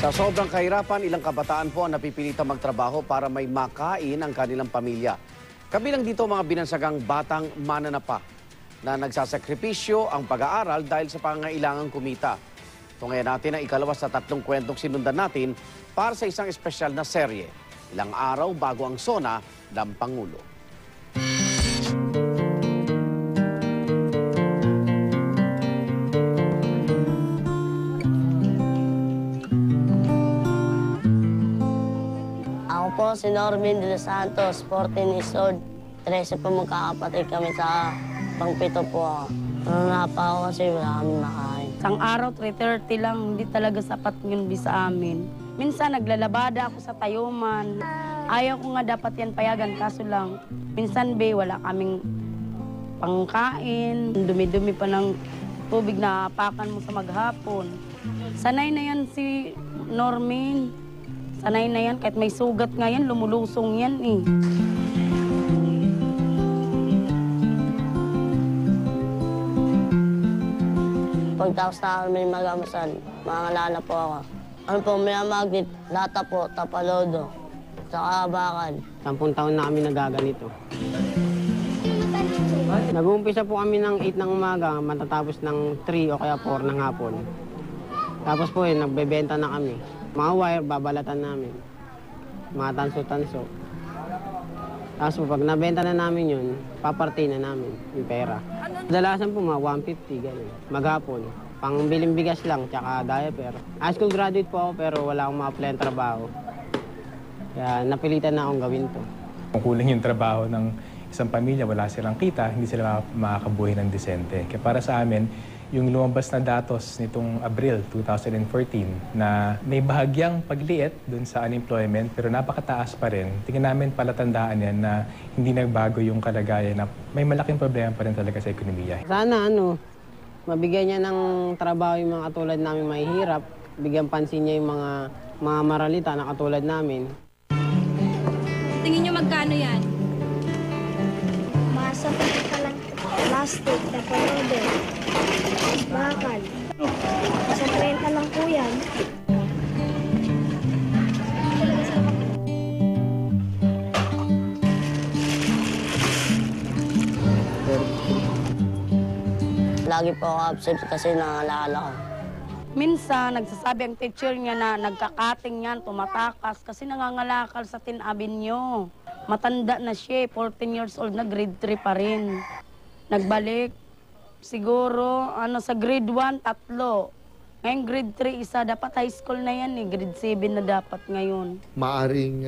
Sa sobrang kahirapan, ilang kabataan po ang napipilitang magtrabaho para may makain ang kanilang pamilya. Kabilang dito mga binansagang batang mananapa na nagsasakripisyo ang pag-aaral dahil sa pangangailangang kumita. Tungayan natin ang ikalawa sa 3 kwentong sinundan natin para sa isang espesyal na serye. Ilang araw bago ang SONA ng Pangulo. Ako po si Norvin de los Santos, 14 years old. 13 po magkakapatid kami sa pang-7 po ako. Nananapa ako kasi wala kami makain. Isang araw, 3:30 lang, hindi talaga sapat yun sa amin. Minsan naglalabada ako sa tayuman. Ayaw ko nga dapat yan payagan, kaso lang, minsan wala kaming pangkain. Dumi-dumi pa ng tubig na apakan mo sa maghapon. Sanay na yan si Normin. Sanay na yan, kahit may sugat nga yan, lumulusong yan eh. Pagtapos na kami magamusan, mangalala po ako. Ano po, may magnet, lata po, tapalodo, saka bakal. 10 taon na kami nagaganito. Nag-uumpisa po kami ng 8 ng umaga, matatapos ng 3 o kaya 4 ng hapon. Tapos po nagbebenta na kami. Mga wire, babalatan namin. Mga tanso-tanso. Tapos po, pag nabenta na namin yun, paparty na namin yung pera. Kadalasan po mga 150, gano'n. Maghapon. Pangbiling bigas lang, tsaka diaper. High school graduate po ako pero wala akong ma-apply ng trabaho. Kaya napilitan na akong gawin to. Kung kulang yung trabaho ng isang pamilya, wala silang kita, hindi sila makakabuhay ng disente. Kaya para sa amin, yung lumabas na datos nitong Abril 2014 na may bahagyang pagliit dun sa unemployment pero napakataas pa rin, tingnan namin palatandaan yan na hindi nagbago yung kalagayan na may malaking problema pa rin talaga sa ekonomiya. Sana mabigyan niya ng trabaho yung mga katulad namin mahihirap, bigyan pansin niya yung mga maralita na katulad namin. Tingin niyo magkano yan? Masa pa lang plastic na panodo. Bakal. Sa 30 lang po yan. Lagi po ako absent kasi nangalala ko. Minsan, nagsasabi ang teacher niya na nagkakating yan, tumatakas kasi nangangalakal sa Tin Avenue. Matanda na siya, 14 years old na, grade 3 pa rin. Nagbalik, siguro, sa grade 1, 3. Ngayon grade 3, isa. Dapat high school na yan eh, grade 7 na dapat ngayon. Maaring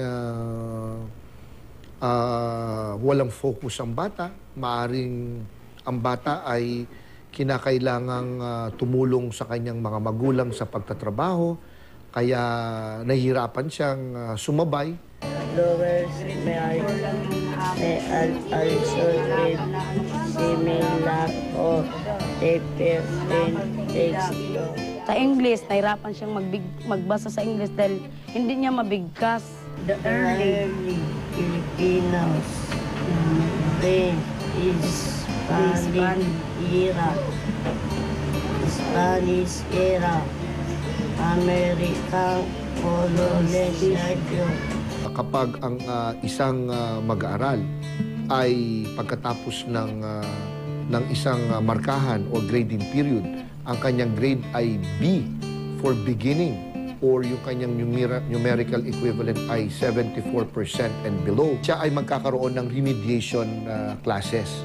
walang focus ang bata. Maaring ang bata ay kinakailangang tumulong sa kanyang mga magulang sa pagtatrabaho, kaya nahihirapan siyang sumabay. Lovers may also read similar or different text. Sa English, nahirapan siyang magbasa sa English dahil hindi niya mabigkas. The early Filipinos brain is Spanish era, American colonization. Kapag ang isang mag-aaral ay pagkatapos ng isang markahan o grading period, ang kanyang grade ay B for beginning or yung kanyang numerical equivalent ay 74% and below, siya ay magkakaroon ng remediation classes.